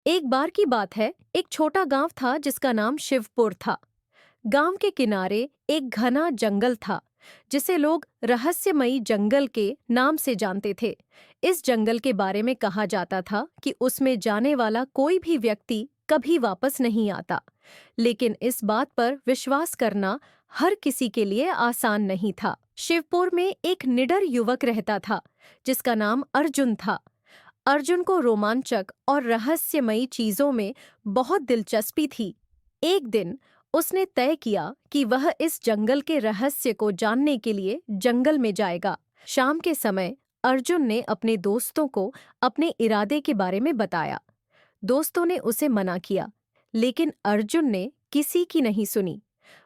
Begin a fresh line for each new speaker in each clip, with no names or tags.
एक बार की बात है, एक छोटा गांव था जिसका नाम शिवपुर था। गांव के किनारे एक घना जंगल था, जिसे लोग रहस्यमयी जंगल के नाम से जानते थे। इस जंगल के बारे में कहा जाता था कि उसमें जाने वाला कोई भी व्यक्ति कभी वापस नहीं आता। लेकिन इस बात पर विश्वास करना हर किसी के लिए आसान नहीं था। शिवपुर में एक निडर युवक रहता था, जिसका नाम अर्जुन था। अर्जुन को रोमांचक और रहस्यमयी चीजों में बहुत दिलचस्पी थी। एक दिन उसने तय किया कि वह इस जंगल के रहस्य को जानने के लिए जंगल में जाएगा। शाम के समय अर्जुन ने अपने दोस्तों को अपने इरादे के बारे में बताया। दोस्तों ने उसे मना किया, लेकिन अर्जुन ने किसी की नहीं सुनी।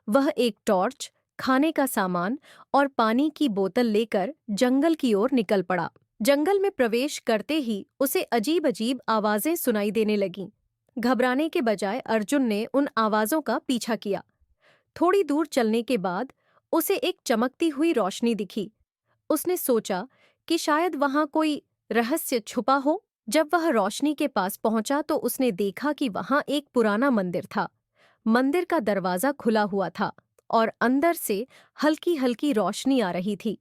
वह एक टॉर्च, खाने का सामान और पानी की बोतल लेकर जंगल की ओर निकल पड़ा। जंगल में प्रवेश करते ही उसे अजीब अजीब आवाजें सुनाई देने लगीं। घबराने के बजाय अर्जुन ने उन आवाजों का पीछा किया। थोड़ी दूर चलने के बाद उसे एक चमकती हुई रोशनी दिखी। उसने सोचा कि शायद वहां कोई रहस्य छुपा हो। जब वह रोशनी के पास पहुंचा तो उसने देखा कि वहां एक पुराना मंदिर था। मंदिर का दरवाजा खुला हुआ था और अंदर से हल्की हल्की रोशनी आ रही थी।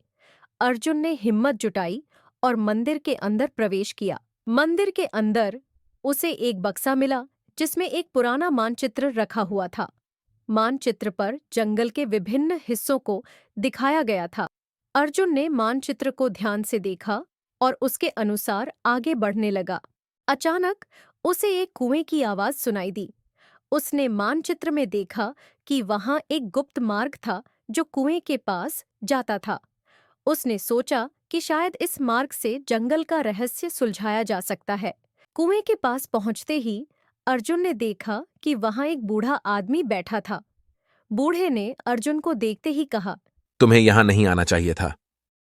अर्जुन ने हिम्मत जुटाई और मंदिर के अंदर प्रवेश किया। मंदिर के अंदर उसे एक बक्सा मिला, जिसमें एक पुराना मानचित्र रखा हुआ था। मानचित्र पर जंगल के विभिन्न हिस्सों को दिखाया गया था। अर्जुन ने मानचित्र को ध्यान से देखा और उसके अनुसार आगे बढ़ने लगा। अचानक उसे एक कुएं की आवाज सुनाई दी। उसने मानचित्र में देखा कि वहां एक गुप्त मार्ग था जो कुएं के पास जाता था। उसने सोचा कि शायद इस मार्ग से जंगल का रहस्य सुलझाया जा सकता है। कुएं के पास पहुंचते ही अर्जुन ने देखा कि वहां एक बूढ़ा आदमी बैठा था। बूढ़े ने अर्जुन को देखते ही कहा।
तुम्हें यहां नहीं आना चाहिए था।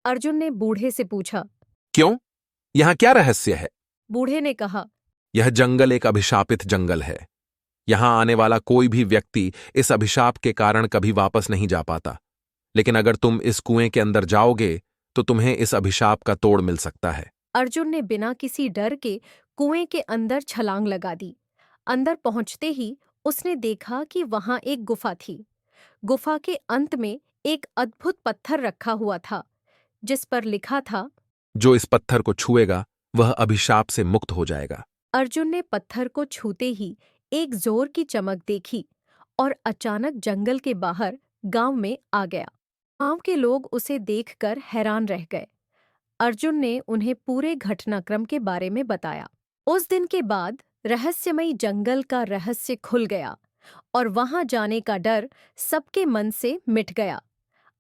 अर्जुन ने बूढ़े से पूछा।
क्यों? यहां क्या रहस्य है?
बूढ़े ने कहा।
यह जंगल एक अभिशापित जंगल है। यहां आने वाला कोई भी व्यक्ति इस अभिशाप के कारण कभी वापस नहीं जा पाता। लेकिन अगर तुम इस कुएं के अंदर जाओगे तो तुम्हें इस अभिशाप का तोड़ मिल सकता है।
अर्जुन ने बिना किसी डर के कुएं के अंदर छलांग लगा दी। अंदर पहुंचते ही उसने देखा कि वहां एक गुफा थी। गुफा के अंत में एक अद्भुत पत्थर रखा हुआ था, जिस पर लिखा था,
जो इस पत्थर को छुएगा वह अभिशाप से मुक्त हो जाएगा।
अर्जुन ने पत्थर को छूते ही एक जोर की चमक देखी और अचानक जंगल के बाहर गांव में आ गया। गांव के लोग उसे देखकर हैरान रह गए। अर्जुन ने उन्हें पूरे घटनाक्रम के बारे में बताया। उस दिन के बाद रहस्यमयी जंगल का रहस्य खुल गया और वहां जाने का डर सबके मन से मिट गया।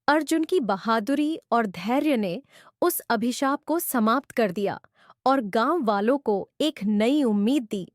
अर्जुन की बहादुरी और धैर्य ने उस अभिशाप को समाप्त कर दिया और गांव वालों को एक नई उम्मीद दी।